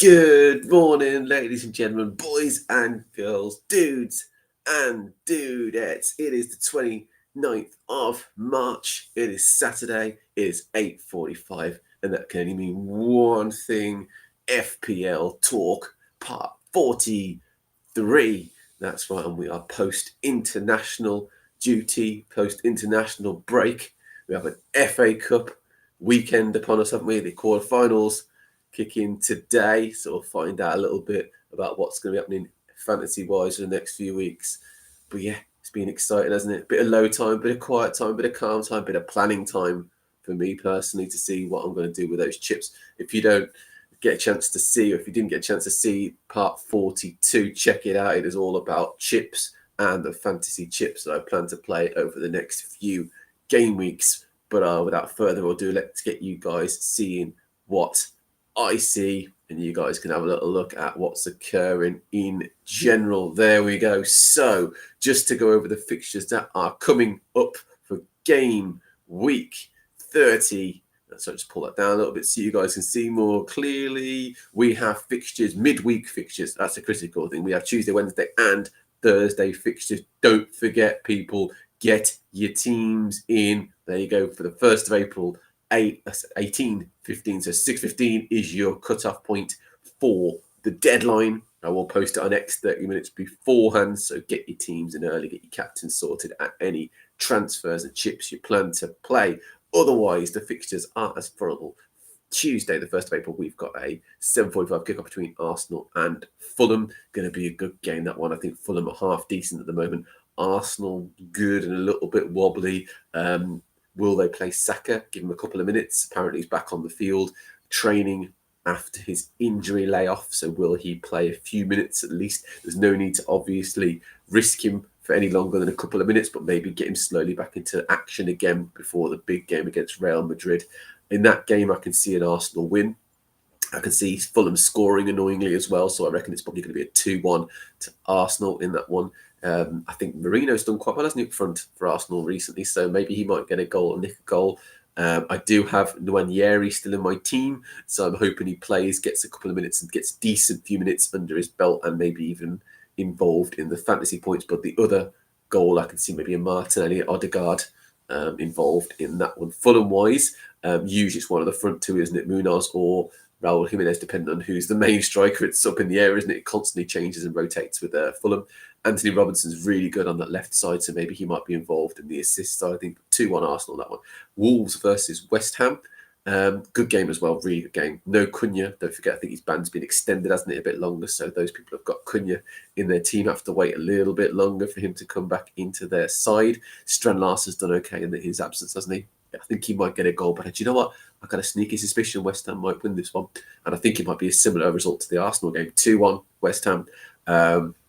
Good morning, ladies and gentlemen, boys and girls, dudes and dudettes. It is the 29th of March. It is Saturday. It is 8:45, and that can only mean one thing: FPL Talk Part 43. That's right, and we are post-international duty, post-international break. We have an FA Cup weekend upon us, haven't we? The quarterfinals kick in today, so we'll find out a little bit about what's going to be happening fantasy-wise for the next few weeks. But yeah, it's been exciting, hasn't it? Bit of low time, bit of quiet time, bit of calm time, bit of planning time for me personally to see what I'm going to do with those chips. If you don't get a chance to see, or if you didn't get a chance to see part 42, check it out. It is all about chips and the fantasy chips that I plan to play over the next few game weeks. But without further ado, let's get you guys seeing what I see, and you guys can have a little look at what's occurring in general. There we go. So just to go over the fixtures that are coming up for game week 30. So just pull that down a little bit so you guys can see more clearly. We have fixtures, midweek fixtures. That's a critical thing. We have Tuesday, Wednesday, and Thursday fixtures. Don't forget, people, get your teams in. There you go for the 1st of April. 18:15, so 6:15 is your cutoff point for the deadline. I will post it on X 30 minutes beforehand, so get your teams in early, get your captains sorted at any transfers and chips you plan to play. Otherwise, the fixtures are as follows. Tuesday, the 1st of April, we've got a 7:45 kickoff between Arsenal and Fulham. Going to be a good game, that one. I think Fulham are half decent at the moment. Arsenal, good and a little bit wobbly. Will they play Saka? Give him a couple of minutes. Apparently he's back on the field training after his injury layoff. So will he play a few minutes at least? There's no need to obviously risk him for any longer than a couple of minutes, but maybe get him slowly back into action again before the big game against Real Madrid. In that game, I can see an Arsenal win. I can see Fulham scoring annoyingly as well. So I reckon it's probably going to be a 2-1 to Arsenal in that one. I think Marino's done quite well, hasn't he, up front for Arsenal recently? So maybe he might get a goal or nick a goal. I do have Nwaneri still in my team, so I'm hoping he plays, gets a couple of minutes and gets decent few minutes under his belt and maybe even involved in the fantasy points. But the other goal, I can see maybe a Martinelli, Odegaard involved in that one. Fulham-wise, usually it's one of the front two, isn't it? Munoz or Raul Jimenez, depending on who's the main striker. It's up in the air, isn't it? It constantly changes and rotates with Fulham. Anthony Robinson's really good on that left side, so maybe he might be involved in the assist side. I think 2-1 Arsenal on that one. Wolves versus West Ham. Good game as well, really good game. No Cunha, don't forget, I think his ban's been extended, hasn't it, a bit longer, so those people have got Cunha in their team, have to wait a little bit longer for him to come back into their side. Strand Larsen's done okay in his absence, hasn't he? I think he might get a goal, but do you know what? I've got a sneaky suspicion West Ham might win this one, and I think it might be a similar result to the Arsenal game. 2-1 West Ham.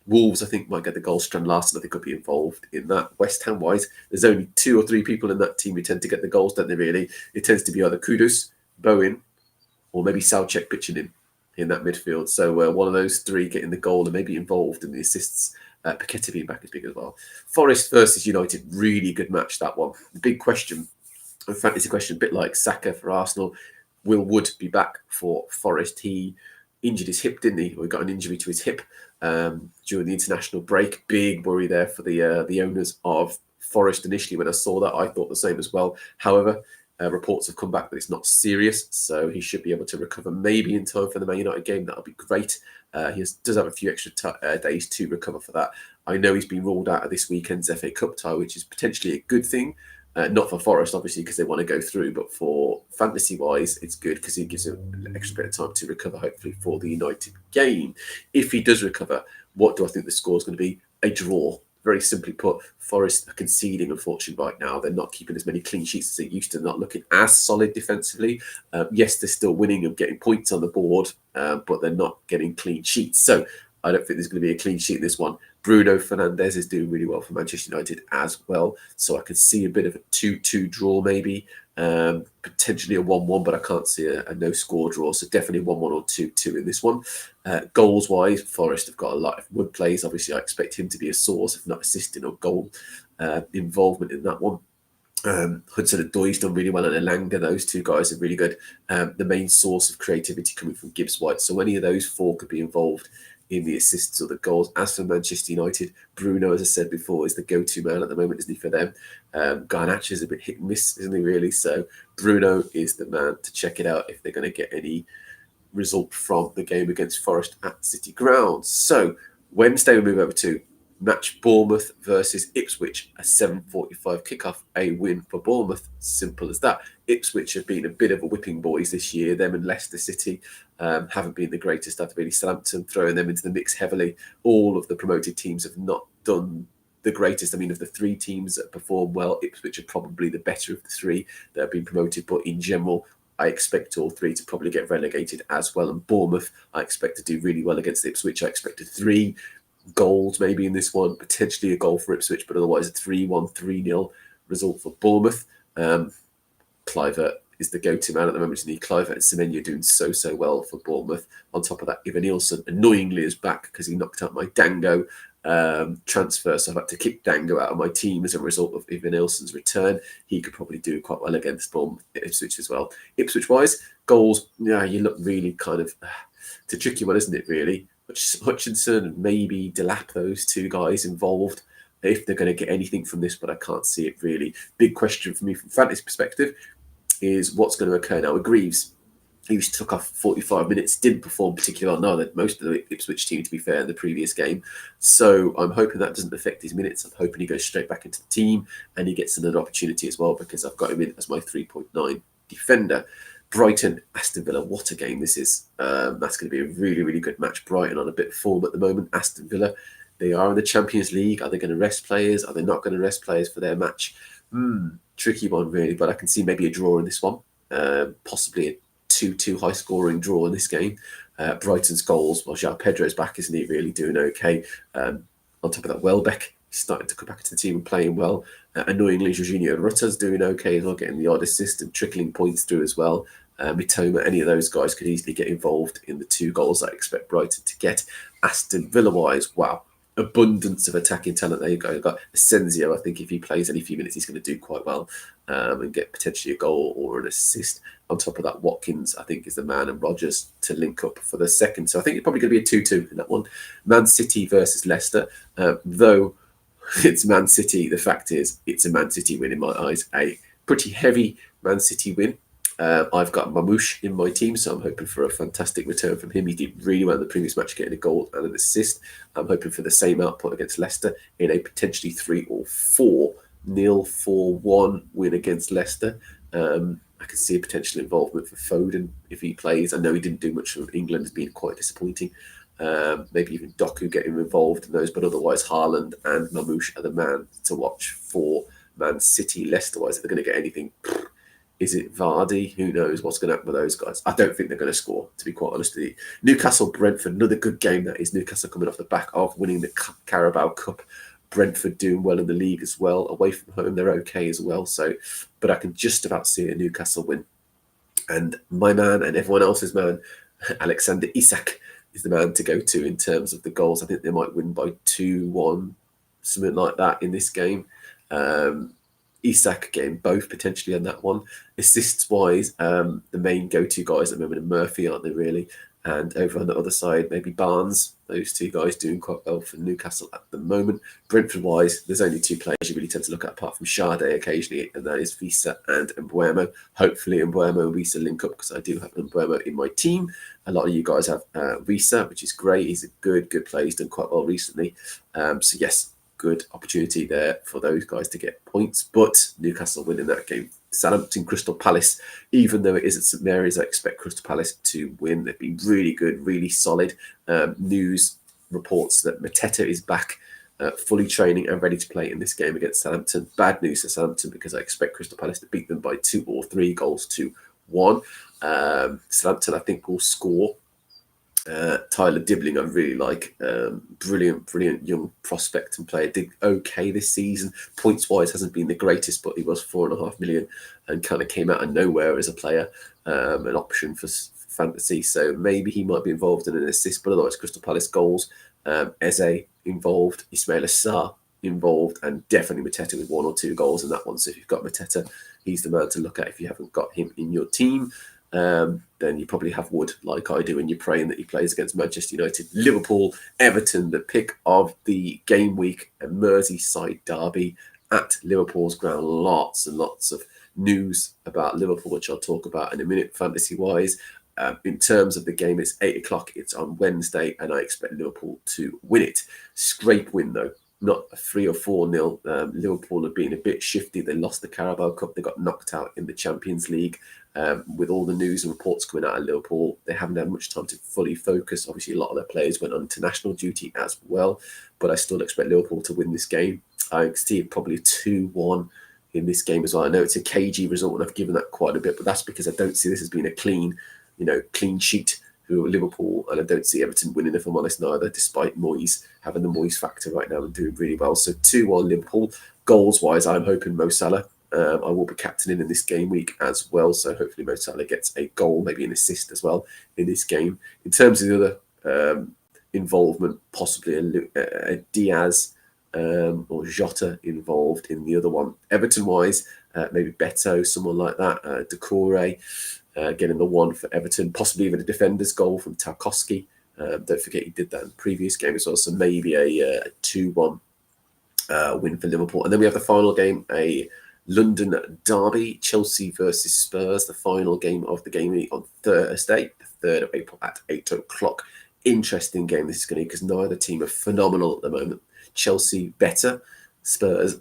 Wolves, I think, might get the goal. Strand Larsen, I think, could be involved in that. West Ham-wise, there's only 2 or 3 people in that team who tend to get the goals, don't they, really? It tends to be either Kudus, Bowen, or maybe Soucek pitching in that midfield. So one of those 3 getting the goal and maybe involved in the assists. Paqueta being back is big as well. Forest versus United, really good match, that one. The big question, a fantasy question, a bit like Saka for Arsenal. Will Wood be back for Forest? He injured his hip, didn't he? Or he got an injury to his hip during the international break. Big worry there for the owners of Forest. Initially, when I saw that, I thought the same as well. However, reports have come back that it's not serious, so he should be able to recover maybe in time for the Man United game. That'll be great. He does have a few extra days to recover for that. I know he's been ruled out of this weekend's FA Cup tie, which is potentially a good thing. Not for Forest, obviously, because they want to go through, but for fantasy-wise, it's good because it gives him an extra bit of time to recover, hopefully, for the United game. If he does recover, what do I think the score is going to be? A draw. Very simply put, Forest are conceding, unfortunately, right now. They're not keeping as many clean sheets as they used to, not looking as solid defensively. Yes, they're still winning and getting points on the board, but they're not getting clean sheets. So I don't think there's going to be a clean sheet in this one. Bruno Fernandes is doing really well for Manchester United as well. So I can see a bit of a 2-2 draw maybe. Potentially a 1-1, but I can't see a no-score draw. So definitely 1-1 or 2-2 in this one. Goals-wise, Forest have got a lot of Wood plays. Obviously, I expect him to be a source, if not assisting or goal involvement in that one. Hudson-Odoi done really well, and Elanga. Those two guys are really good. The main source of creativity coming from Gibbs White. So any of those four could be involved in the assists or the goals. As for Manchester United, Bruno, as I said before, is the go-to man at the moment, isn't he, for them? Garnacho is a bit hit and miss, isn't he, really? So Bruno is the man to check it out if they're going to get any result from the game against Forest at City Ground. So Wednesday we move over to match Bournemouth versus Ipswich, a 7:45 kickoff, a win for Bournemouth. Simple as that. Ipswich have been a bit of a whipping boys this year. Them and Leicester City haven't been the greatest. I've really Southampton throwing them into the mix heavily. All of the promoted teams have not done the greatest. I mean, of the three teams that perform well, Ipswich are probably the better of the three that have been promoted. But in general, I expect all three to probably get relegated as well. And Bournemouth, I expect to do really well against Ipswich. I expect 3 goals maybe in this one, potentially a goal for Ipswich, but otherwise a 3-1, 3-0 result for Bournemouth. Kluivert is the go-to man at the moment, isn't he? Kluivert and Semenyo doing so well for Bournemouth. On top of that, Ivan Nielsen annoyingly is back because he knocked out my Dango transfer, so I've had to kick Dango out of my team as a result of Ivan Nielsen's return. He could probably do quite well against Ipswich as well. Ipswich-wise, goals, yeah, you look really kind of... it's a tricky one, isn't it, really? Hutchinson and maybe Delap, those two guys involved, if they're going to get anything from this, but I can't see it really. Big question for me from fantasy perspective is what's going to occur now with Greaves. He took off 45 minutes, didn't perform particularly well. No, most of the Ipswich team, to be fair, in the previous game. So I'm hoping that doesn't affect his minutes. I'm hoping he goes straight back into the team and he gets another opportunity as well, because I've got him in as my 3.9 defender. Brighton, Aston Villa, what a game this is. That's going to be a really, really good match. Brighton on a bit of form at the moment. Aston Villa, they are in the Champions League. Are they going to rest players? Are they not going to rest players for their match? Tricky one, really, but I can see maybe a draw in this one. Possibly a 2-2 high-scoring draw in this game. Brighton's goals, well, João Pedro's back, isn't he? Really doing okay. On top of that, Welbeck starting to come back into the team and playing well. Annoyingly, Jorginho Ruta's doing okay as well, getting the odd assist and trickling points through as well. Mitoma, any of those guys could easily get involved in the 2 goals I expect Brighton to get. Aston Villa-wise, wow, abundance of attacking talent there you go. You've got Asensio, I think if he plays any few minutes, he's going to do quite well and get potentially a goal or an assist. On top of that, Watkins, I think, is the man, and Rodgers to link up for the second. So I think it's probably going to be a 2-2 in that one. Man City versus Leicester, though it's Man City, the fact is it's a Man City win in my eyes. A pretty heavy Man City win. I've got Mamouche in my team, so I'm hoping for a fantastic return from him. He did really well in the previous match, getting a goal and an assist. I'm hoping for the same output against Leicester in a potentially 3 or 4-0, 4-1 win against Leicester. I can see a potential involvement for Foden if he plays. I know he didn't do much for England, has been quite disappointing. Maybe even Doku getting involved in those, but otherwise Haaland and Mamouche are the man to watch for Man City. Leicester-wise, if they're going to get anything... Is it Vardy? Who knows what's going to happen with those guys? I don't think they're going to score, to be quite honest with you. Newcastle-Brentford, another good game that is. Newcastle coming off the back of winning the Carabao Cup. Brentford doing well in the league as well. Away from home, they're okay as well. So, but I can just about see a Newcastle win. And my man and everyone else's man, Alexander Isak, is the man to go to in terms of the goals. I think they might win by 2-1, something like that in this game. Isak getting both potentially on that one. Assists-wise, the main go-to guys at the moment are Murphy, aren't they, really? And over on the other side, maybe Barnes. Those 2 guys doing quite well for Newcastle at the moment. Brentford-wise, there's only 2 players you really tend to look at apart from Sade occasionally, and that is Visa and Mbeumo. Hopefully Mbeumo and Visa link up, because I do have Mbeumo in my team. A lot of you guys have Visa, which is great. He's a good player. He's done quite well recently. So yes, good opportunity there for those guys to get points, but Newcastle winning that game. Southampton, Crystal Palace, even though it is at St Mary's, I expect Crystal Palace to win. They've been really good, really solid. News reports that Mateta is back, fully training and ready to play in this game against Southampton. Bad news for Southampton, because I expect Crystal Palace to beat them by 2 or 3 goals to 1. Southampton, I think, will score. Tyler Dibbling, I really like. Brilliant young prospect and player. Did okay this season. Points-wise, hasn't been the greatest, but he was 4.5 million and kind of came out of nowhere as a player, an option for fantasy. So maybe he might be involved in an assist, but otherwise Crystal Palace goals. Eze involved. Ismail Assar involved, and definitely Mateta with 1 or 2 goals in that one. So if you've got Mateta, he's the man to look at. If you haven't got him in your team, then you probably have Wood, like I do, and you're praying that he plays against Manchester United. Liverpool, Everton, the pick of the game week, a Merseyside derby at Liverpool's ground. Lots and lots of news about Liverpool, which I'll talk about in a minute, fantasy-wise. In terms of the game, it's 8 o'clock. It's on Wednesday, and I expect Liverpool to win it. Scrape win, though. Not a 3 or 4-0. Liverpool have been a bit shifty. They lost the Carabao Cup. They got knocked out in the Champions League. With all the news and reports coming out of Liverpool, they haven't had much time to fully focus. Obviously, a lot of their players went on international duty as well, but I still expect Liverpool to win this game. I see it probably 2-1 in this game as well. I know it's a cagey result, and I've given that quite a bit, but that's because I don't see this as being a clean sheet who are Liverpool, and I don't see Everton winning, if I'm honest, neither, despite Moyes having the Moyes factor right now and doing really well. So 2-1 Liverpool. Goals-wise, I'm hoping Mo Salah. I will be captaining in this game week as well, so hopefully Mo Salah gets a goal, maybe an assist as well in this game. In terms of the other involvement, possibly a Diaz or Jota involved in the other one. Everton-wise, maybe Beto, someone like that, Decore, getting the one for Everton, possibly even a defender's goal from Tarkowski. Don't forget he did that in the previous game as well, so maybe a 2-1 win for Liverpool. And then we have the final game, a London derby, Chelsea versus Spurs, the final game of the game week on Thursday, the 3rd of April at 8 o'clock. Interesting game this is going to be, because neither team are phenomenal at the moment. Chelsea better, Spurs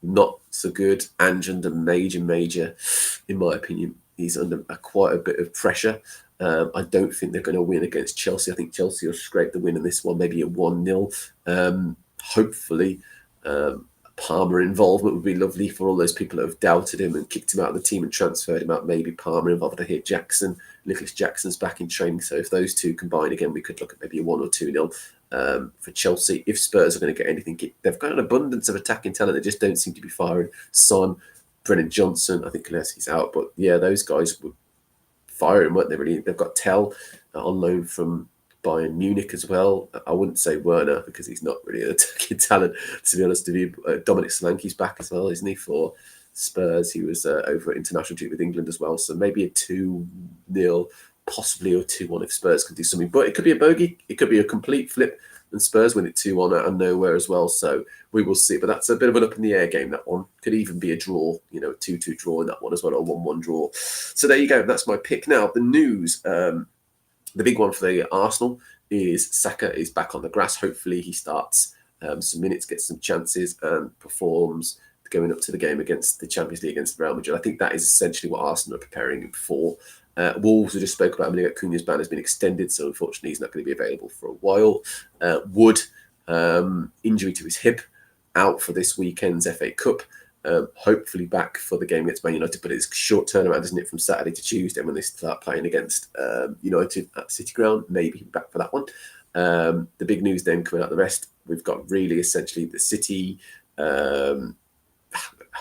not so good. Ange under major, in my opinion, he's under quite a bit of pressure. I don't think they're going to win against Chelsea. I think Chelsea will scrape the win in this one, maybe a 1-0. Hopefully, Palmer involvement would be lovely for all those people that have doubted him and kicked him out of the team and transferred him out. Maybe Palmer involved to hit Jackson. Nicholas Jackson's back in training. So if those two combine again, we could look at maybe a 1 or 2-0 for Chelsea. If Spurs are going to get anything, they've got an abundance of attacking talent. They just don't seem to be firing. Son, Brennan Johnson, I think Kalesi's out. But yeah, those guys were firing, weren't they, really? They've got Tell on loan from Bayern Munich as well. I wouldn't say Werner because he's not really an attacking talent, to be honest with you. Dominic Solanke's back as well, isn't he, for Spurs? He was over at international duty with England as well. So maybe a 2-0, possibly, or 2-1 if Spurs can do something. But it could be a bogey. It could be a complete flip and Spurs win it 2-1 out of nowhere as well. So we will see. But that's a bit of an up in the air game, that one. Could even be a draw, a 2-2 draw in that one as well, or a 1-1 draw. So there you go. That's my pick. Now, the news... the big one for the Arsenal is Saka is back on the grass. Hopefully he starts some minutes, gets some chances and performs going up to the game against the Champions League against Real Madrid. I think that is essentially what Arsenal are preparing him for. Wolves, we just spoke about a minute ago, Cunha's ban has been extended, so unfortunately he's not going to be available for a while. Wood, injury to his hip, out for this weekend's FA Cup. Hopefully back for the game against Man United, but it's short turnaround, isn't it, from Saturday to Tuesday when they start playing against United at City Ground. Maybe back for that one. The big news then coming out the rest, we've got really essentially the City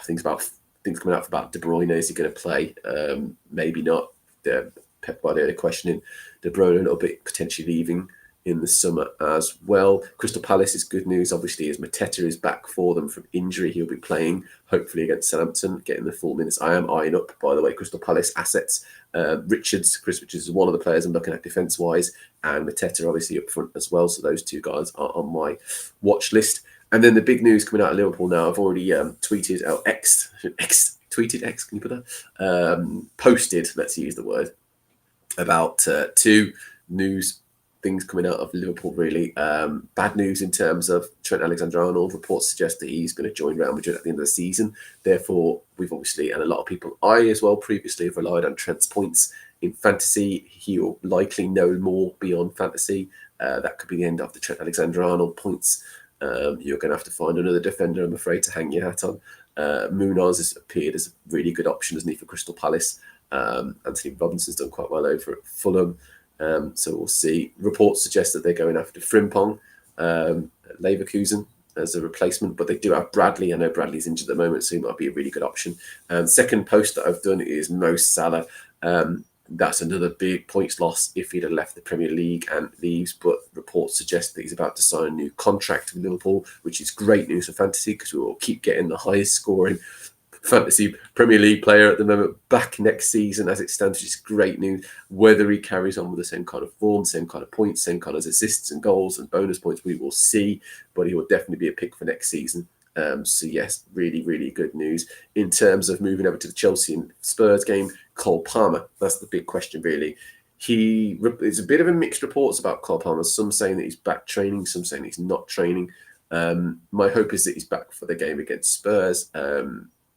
things coming out about De Bruyne. Is he going to play? Maybe not. Pep Guardiola questioning De Bruyne a little bit, potentially leaving in the summer as well. Crystal Palace is good news, obviously, as Mateta is back for them from injury. He'll be playing, hopefully, against Southampton, getting the full minutes. I am eyeing up, by the way, Crystal Palace assets. Chris Richards is one of the players I'm looking at defence-wise, and Mateta obviously up front as well. So those two guys are on my watch list. And then the big news coming out of Liverpool now, I've already tweeted, tweeted, X, can you put that? Posted, let's use the word, about two news things coming out of Liverpool, really. Bad news in terms of Trent Alexander-Arnold. Reports suggest that he's going to join Real Madrid at the end of the season. Therefore, we've obviously, and a lot of people, I as well, previously have relied on Trent's points in fantasy. He'll likely no more beyond fantasy. That could be the end of the Trent Alexander-Arnold points. You're going to have to find another defender, I'm afraid, to hang your hat on. Munoz has appeared as a really good option, hasn't he, for Crystal Palace. Anthony Robinson's done quite well over at Fulham. So we'll see. Reports suggest that they're going after Frimpong, Leverkusen as a replacement, but they do have Bradley. I know Bradley's injured at the moment, so he might be a really good option. Second post that I've done is Mo Salah. That's another big points loss if he'd have left the Premier League and leaves. But reports suggest that he's about to sign a new contract with Liverpool, which is great news for fantasy because we will keep getting the highest scoring fantasy Premier League player at the moment back next season as it stands, which is great news. Whether he carries on with the same kind of form, same kind of points, same kind of assists and goals and bonus points, we will see. But he will definitely be a pick for next season. So yes, really, really good news. In terms of moving over to the Chelsea and Spurs game, Cole Palmer, that's the big question really. It's a bit of a mixed reports about Cole Palmer. Some saying that he's back training, some saying he's not training. My hope is that he's back for the game against Spurs.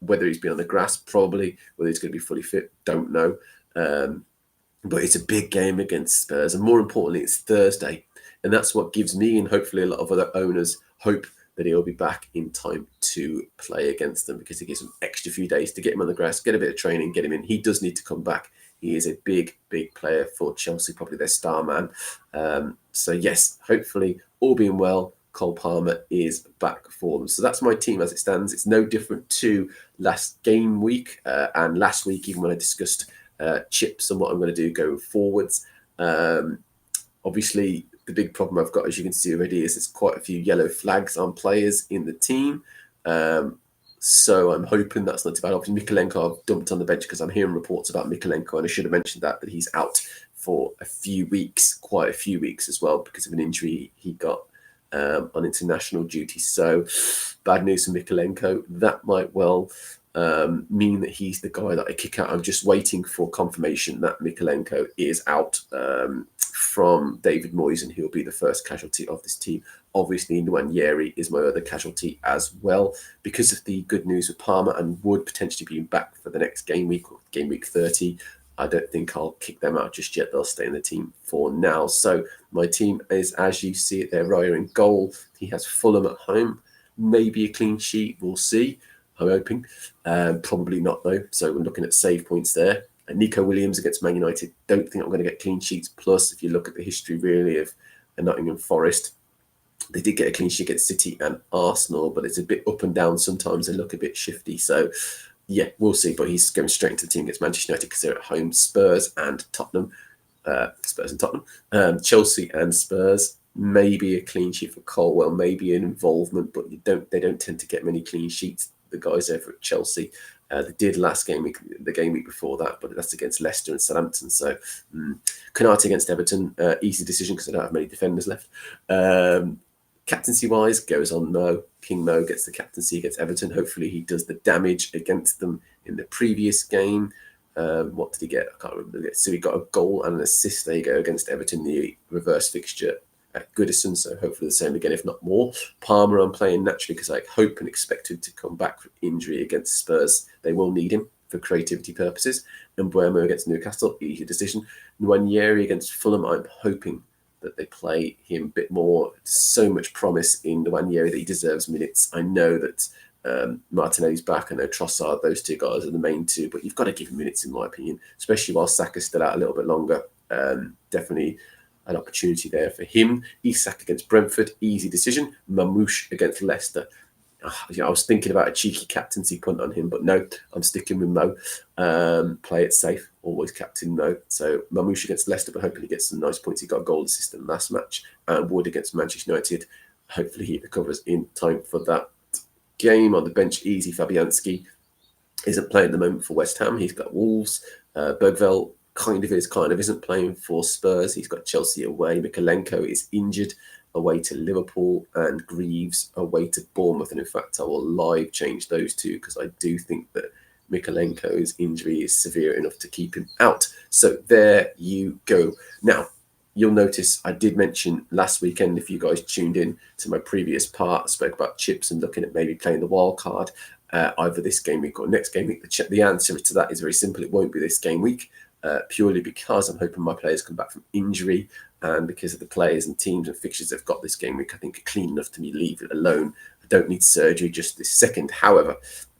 Whether he's been on the grass, probably. Whether he's going to be fully fit, don't know. But it's a big game against Spurs. And more importantly, it's Thursday. And that's what gives me and hopefully a lot of other owners hope that he'll be back in time to play against them, because it gives him extra few days to get him on the grass, get a bit of training, get him in. He does need to come back. He is a big, big player for Chelsea, probably their star man. So yes, hopefully all being well, Cole Palmer is back for them. So that's my team as it stands. It's no different to last game week and last week, even when I discussed chips and what I'm going to do going forwards. Obviously, the big problem I've got, as you can see already, is there's quite a few yellow flags on players in the team. So I'm hoping that's not too bad. Obviously, Mikalenko I've dumped on the bench because I'm hearing reports about Mikalenko, and I should have mentioned that he's out for a few weeks, quite a few weeks as well, because of an injury he got on international duty. So bad news for Mikalenko. That might well mean that he's the guy that I kick out. I'm just waiting for confirmation that Mikalenko is out from David Moyes, and he'll be the first casualty of this team. Obviously, Nwaneri is my other casualty as well, because of the good news with Palmer and Wood potentially being back for the next game week, or game week 30. I don't think I'll kick them out just yet. They'll stay in the team for now. So my team is, as you see it there, Raya in goal. He has Fulham at home. Maybe a clean sheet. We'll see. I'm hoping. Probably not, though. So we're looking at save points there. And Nico Williams against Man United. Don't think I'm going to get clean sheets. Plus, if you look at the history, really, of Nottingham Forest, they did get a clean sheet against City and Arsenal, but it's a bit up and down. Sometimes they look a bit shifty. So, yeah, we'll see. But he's going straight into the team against Manchester United because they're at home. Spurs and Tottenham. Chelsea and Spurs. Maybe a clean sheet for Colwell. Maybe an involvement, but they don't tend to get many clean sheets, the guys over at Chelsea. They did last game week, the game week before that, but that's against Leicester and Southampton. So, Konate against Everton, easy decision because I don't have many defenders left. Captaincy-wise, goes on Mo. King Mo gets the captaincy against Everton. Hopefully he does the damage against them in the previous game. What did he get? I can't remember. So he got a goal and an assist, there you go, against Everton, the reverse fixture at Goodison. So hopefully the same again, if not more. Palmer I'm playing naturally because I hope and expect him to come back from injury against Spurs. They will need him for creativity purposes. And Buemo against Newcastle, easy decision. Nwaneri against Fulham, I'm hoping that they play him a bit more. So much promise in Nwaneri that he deserves minutes. I know that Martinelli's back. I know Trossard, those two guys are the main two, but you've got to give him minutes, in my opinion, especially while Saka's still out a little bit longer. Definitely an opportunity there for him. Isak against Brentford, easy decision. Mamouche against Leicester. I was thinking about a cheeky captaincy punt on him, but no, I'm sticking with Mo. Play it safe, always captain Mo. So Mamouche against Leicester, but hoping he gets some nice points. He got a goal assist in the last match. And Wood against Manchester United. Hopefully he recovers in time for that game. On the bench, easy. Fabianski isn't playing at the moment for West Ham. He's got Wolves. Bergveld kind of isn't playing for Spurs. He's got Chelsea away. Mikalenko is injured away to Liverpool, and Greaves away to Bournemouth. And in fact, I will live change those two because I do think that Mikalenko's injury is severe enough to keep him out. So there you go. Now, you'll notice I did mention last weekend, if you guys tuned in to my previous part, I spoke about chips and looking at maybe playing the wild card either this game week or next game week. The answer to that is very simple. It won't be this game week. Purely because I'm hoping my players come back from injury, and because of the players and teams and fixtures they've got this game week, I think are clean enough to me leave it alone. I don't need surgery just this second. However,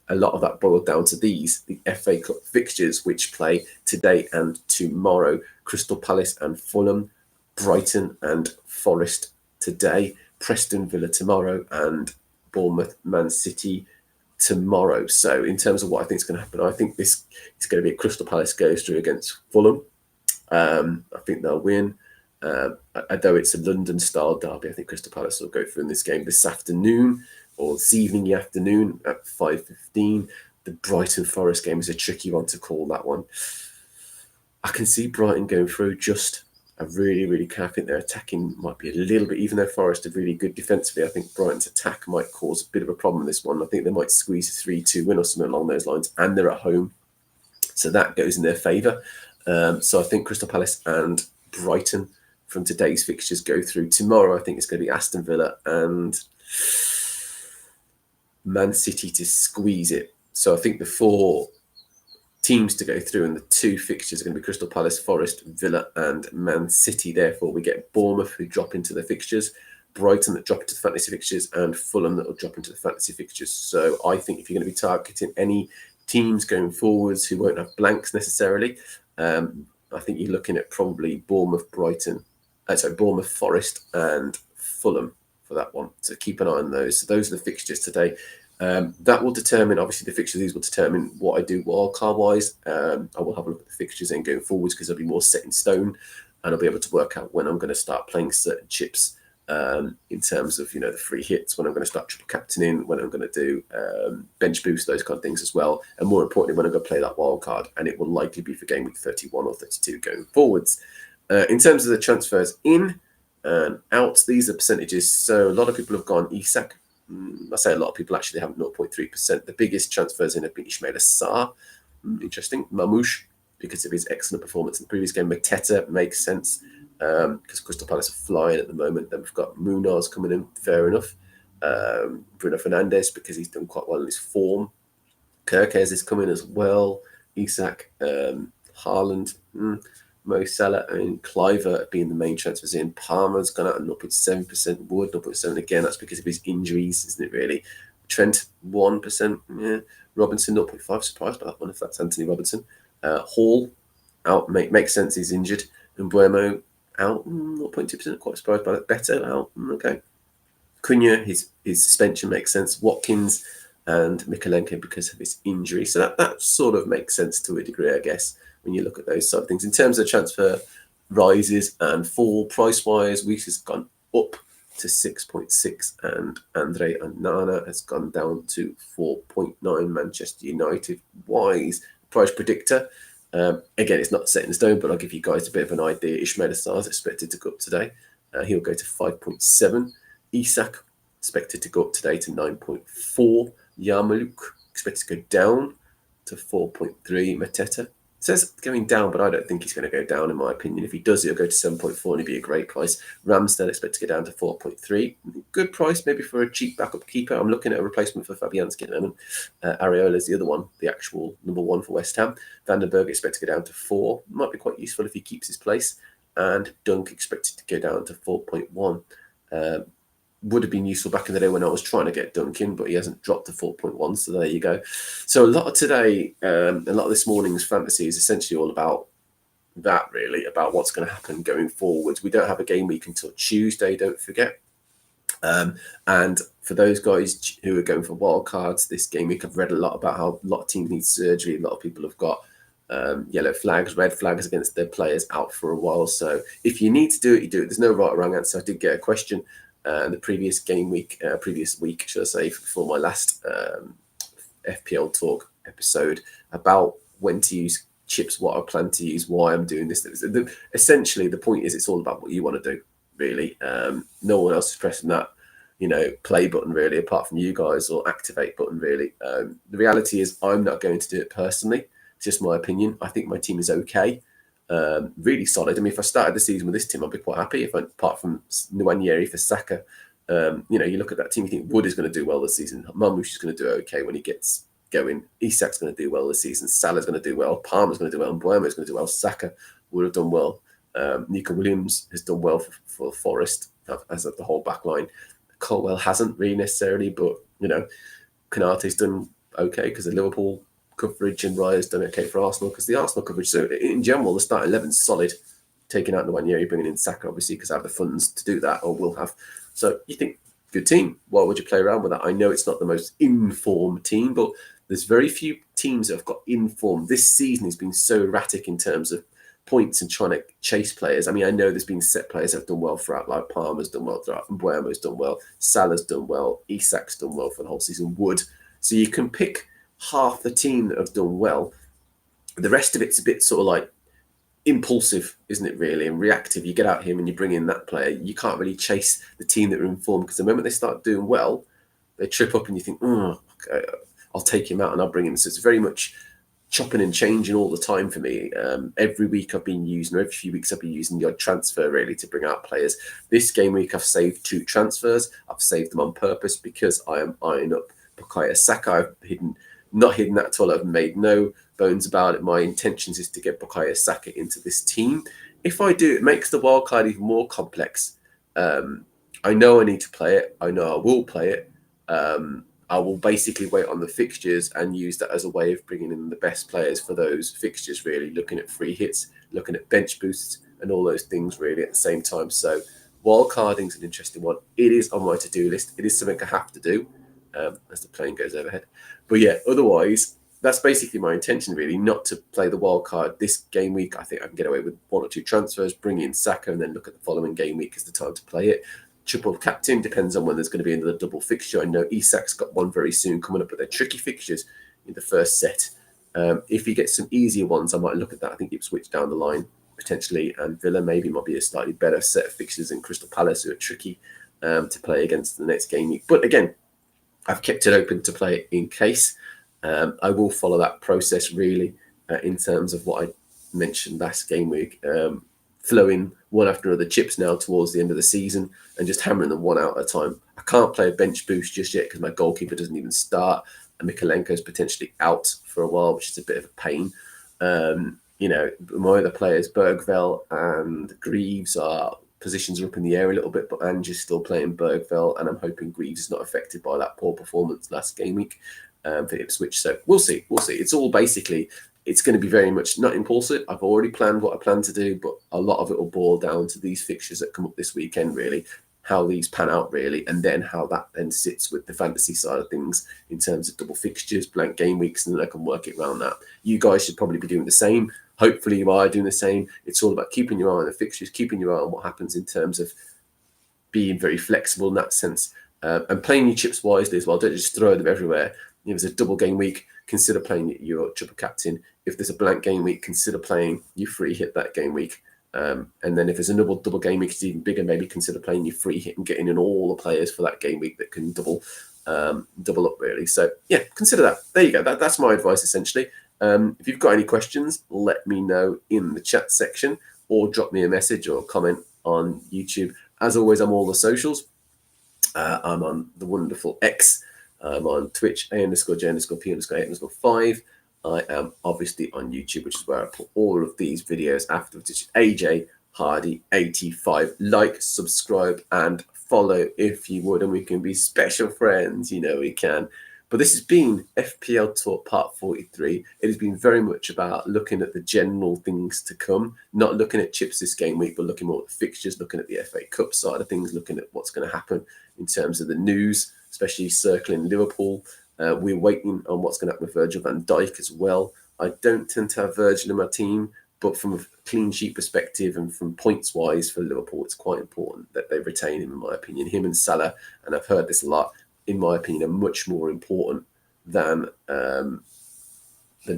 a lot of that boiled down to the FA Cup fixtures, which play today and tomorrow. Crystal Palace and Fulham, Brighton and Forest today, Preston Villa tomorrow, and Bournemouth Man City tomorrow. So in terms of what I think is going to happen, I think this is going to be a Crystal Palace goes through against Fulham. I think they'll win. Although it's a London-style derby, I think Crystal Palace will go through in this game this afternoon, or this evening afternoon at 5:15. The Brighton Forest game is a tricky one to call, that one. I can see Brighton going through. Just I really can. I think their attacking might be a little bit, even though Forest are really good defensively, I think Brighton's attack might cause a bit of a problem in this one. I think they might squeeze a 3-2 win or something along those lines, and they're at home, so that goes in their favour. So I think Crystal Palace and Brighton from today's fixtures go through. Tomorrow, I think it's going to be Aston Villa and Man City to squeeze it. So I think the 4 teams to go through, and the 2 fixtures are going to be Crystal Palace, Forest, Villa, and Man City. Therefore, we get Bournemouth, who drop into the fixtures, Brighton that drop into the fantasy fixtures, and Fulham that will drop into the fantasy fixtures. So I think if you're going to be targeting any teams going forwards who won't have blanks necessarily, I think you're looking at probably Bournemouth, Bournemouth, Forest, and Fulham for that one. So keep an eye on those. So those are the fixtures today. That will determine, obviously, the fixtures. These will determine what I do wildcard wise. I will have a look at the fixtures and going forwards because they'll be more set in stone, and I'll be able to work out when I'm going to start playing certain chips in terms of the free hits, when I'm going to start triple captaining, when I'm going to do bench boost, those kind of things as well, and more importantly, when I'm going to play that wild card, and it will likely be for game week 31 or 32 going forwards. In terms of the transfers in and out, these are percentages. So a lot of people have gone Isak. I say a lot of people actually have 0.3%. The biggest transfers in have been Ismaila Sarr. Interesting. Mamouche, because of his excellent performance in the previous game. Mateta makes sense because Crystal Palace are flying at the moment. Then we've got Munoz coming in, fair enough. Bruno Fernandes, because he's done quite well in his form. Kirkez is coming as well. Isak, Haaland, Mo Salah, and Cliver being the main transfers in. Palmer's gone out at 0.7%. Wood 0.7%. Again, that's because of his injuries, isn't it, really? Trent, 1%. Yeah. Robinson, 0.5%. Surprised by that one, if that's Anthony Robinson. Hall, out. Makes sense, he's injured. And Buemo, out. 0.2%. Quite surprised by that. Better, out. Okay. Cunha, his suspension makes sense. Watkins and Mikalenko because of his injury. So that sort of makes sense to a degree, I guess, when you look at those sort of things. In terms of transfer rises and fall price-wise, Weiss has gone up to 6.6 and Andre Onana has gone down to 4.9. Manchester United wise price predictor. Again, it's not set in stone, but I'll give you guys a bit of an idea. Ismaila Sarr is expected to go up today. He'll go to 5.7. Isak expected to go up today to 9.4. Yarmouk expected to go down to 4.3. Mateta says going down, but I don't think he's going to go down, in my opinion. If he does, he'll go to 7.4 and he'd be a great price. Ramsdale expected to go down to 4.3. Good price, maybe for a cheap backup keeper. I'm looking at a replacement for Fabianski at the moment. Areola is the other one, the actual number 1 for West Ham. Vandenberg expected to go down to 4. Might be quite useful if he keeps his place. And Dunk expected to go down to 4.1. Would have been useful back in the day when I was trying to get Duncan, but he hasn't dropped to 4.1, so there you go. So a lot of today, a lot of this morning's fantasy is essentially all about that, really, about what's going to happen going forwards. We don't have a game week until Tuesday, don't forget. And for those guys who are going for wild cards this game week, I've read a lot about how a lot of teams need surgery. A lot of people have got yellow flags, red flags against their players out for a while. So if you need to do it, you do it. There's no right or wrong answer. I did get a question the previous week, should I say, before my last FPL talk episode about when to use chips, what I plan to use, why I'm doing this. Essentially, the point is it's all about what you want to do, really. No one else is pressing that, play button, really, apart from you guys, or activate button, really. The reality is I'm not going to do it personally. It's just my opinion. I think my team is okay. Really solid. I mean, if I started the season with this team, I'd be quite happy. Apart from Nwaneri for Saka, you look at that team, you think Wood is going to do well this season. Mamouche is going to do okay when he gets going. Isak's going to do well this season. Salah's going to do well. Palmer's going to do well. And Buemo is going to do well. Saka would have done well. Nico Williams has done well for Forest as of the whole back line. Colwell hasn't really necessarily, but Konate's done okay because of Liverpool coverage, and Raya's done okay for Arsenal because the Arsenal coverage. So in general, the starting 11's solid. Taking out Nwaneri, bringing in Saka, obviously, because I have the funds to do that, or will have. So you think, good team. Why would you play around with that? I know it's not the most in-form team, but there's very few teams that have got in form. This season has been so erratic in terms of points and trying to chase players. I mean, I know there's been set players that have done well throughout, like Palmer's done well throughout, Mbuemo's done well, Salah's done well, Isak's done well for the whole season, Wood. So you can pick half the team that have done well. The rest of it's a bit sort of like impulsive, isn't it, really, and reactive. You get out here and you bring in that player. You can't really chase the team that are in form, because the moment they start doing well, they trip up and you think, oh, okay, I'll take him out and I'll bring him. So it's very much chopping and changing all the time for me. Every week I've been using, or every few weeks I've been using the odd transfer really to bring out players. This game week I've saved 2 transfers. I've saved them on purpose because I am eyeing up Bukayo Saka. I've not hidden that at all. I've made no bones about it. My intentions is to get Bukayo Saka into this team. If I do, it makes the wildcard even more complex. I know I need to play it. I know I will play it. I will basically wait on the fixtures and use that as a way of bringing in the best players for those fixtures, really, looking at free hits, looking at bench boosts and all those things really at the same time. So wildcarding is an interesting one. It is on my to-do list. It is something I have to do as the plane goes overhead. But yeah, otherwise, that's basically my intention, really, not to play the wild card this game week. I think I can get away with 1 or 2 transfers, bring in Saka, and then look at the following game week as the time to play it. Triple captain depends on when there's going to be another double fixture. I know Isak's got one very soon coming up, but they're tricky fixtures in the first set. If you get some easier ones, I might look at that. I think Ipswich down the line, potentially, and Villa maybe might be a slightly better set of fixtures than Crystal Palace, who are tricky to play against the next game week. But again, I've kept it open to play it in case. I will follow that process, really, in terms of what I mentioned last game week. Flowing one after another chips now towards the end of the season and just hammering them one out at a time. I can't play a bench boost just yet because my goalkeeper doesn't even start, and Mikalenko's potentially out for a while, which is a bit of a pain. My other players, Bergveld and Greaves, positions are up in the air a little bit, but Ange is still playing Bergveld, and I'm hoping Greaves is not affected by that poor performance last game week for Ipswich. So we'll see. It's all basically, it's going to be very much not impulsive. I've already planned what I plan to do, but a lot of it will boil down to these fixtures that come up this weekend, really, how these pan out, really, and then how that then sits with the fantasy side of things in terms of double fixtures, blank game weeks, and then I can work it around that. You guys should probably be doing the same. Hopefully you are doing the same. It's all about keeping your eye on the fixtures, keeping your eye on what happens in terms of being very flexible in that sense, and playing your chips wisely as well. Don't just throw them everywhere. If there's a double game week, consider playing your triple captain. If there's a blank game week, consider playing your free hit that game week. And then if there's another double game week, it's even bigger, maybe consider playing your free hit and getting in all the players for that game week that can double up, really. So yeah, consider that. There you go. That's my advice, essentially. If you've got any questions, let me know in the chat section or drop me a message or a comment on YouTube. As always, I'm all the socials. I'm on the wonderful X. I'm on Twitch, A_J_P_A_5. I am obviously on YouTube, which is where I put all of these videos afterwards. It's AJ Hardy 85. Like, subscribe, and follow if you would, and we can be special friends. You know we can. But this has been FPL Talk Part 43. It has been very much about looking at the general things to come, not looking at chips this game week, but looking more at the fixtures, looking at the FA Cup side of things, looking at what's going to happen in terms of the news, especially circling Liverpool. We're waiting on what's going to happen with Virgil van Dijk as well. I don't tend to have Virgil in my team, but from a clean sheet perspective and from points wise for Liverpool, it's quite important that they retain him, in my opinion. Him and Salah, and I've heard this a lot, in my opinion, are much more important than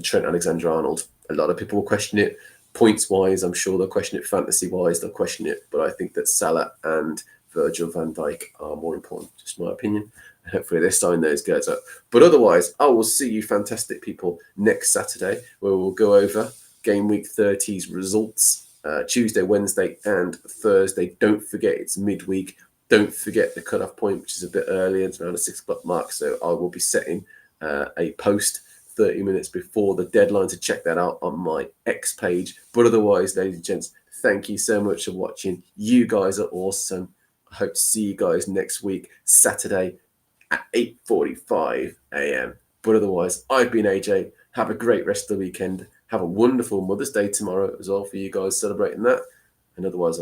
Trent Alexander-Arnold. A lot of people will question it points wise. I'm sure they'll question it fantasy wise. They'll question it, but I think that Salah and Virgil van Dijk are more important. Just my opinion. Hopefully they sign those guys up. But otherwise, I will see you fantastic people next Saturday, where we'll go over Game Week 30's results, Tuesday, Wednesday, and Thursday. Don't forget it's midweek. Don't forget the cutoff point, which is a bit earlier. It's around the 6 o'clock mark. So I will be setting a post 30 minutes before the deadline to check that out on my X page. But otherwise, ladies and gents, thank you so much for watching. You guys are awesome. I hope to see you guys next week, Saturday at 8:45 a.m. But otherwise, I've been AJ. Have a great rest of the weekend. Have a wonderful Mother's Day tomorrow as well for you guys celebrating that. And otherwise,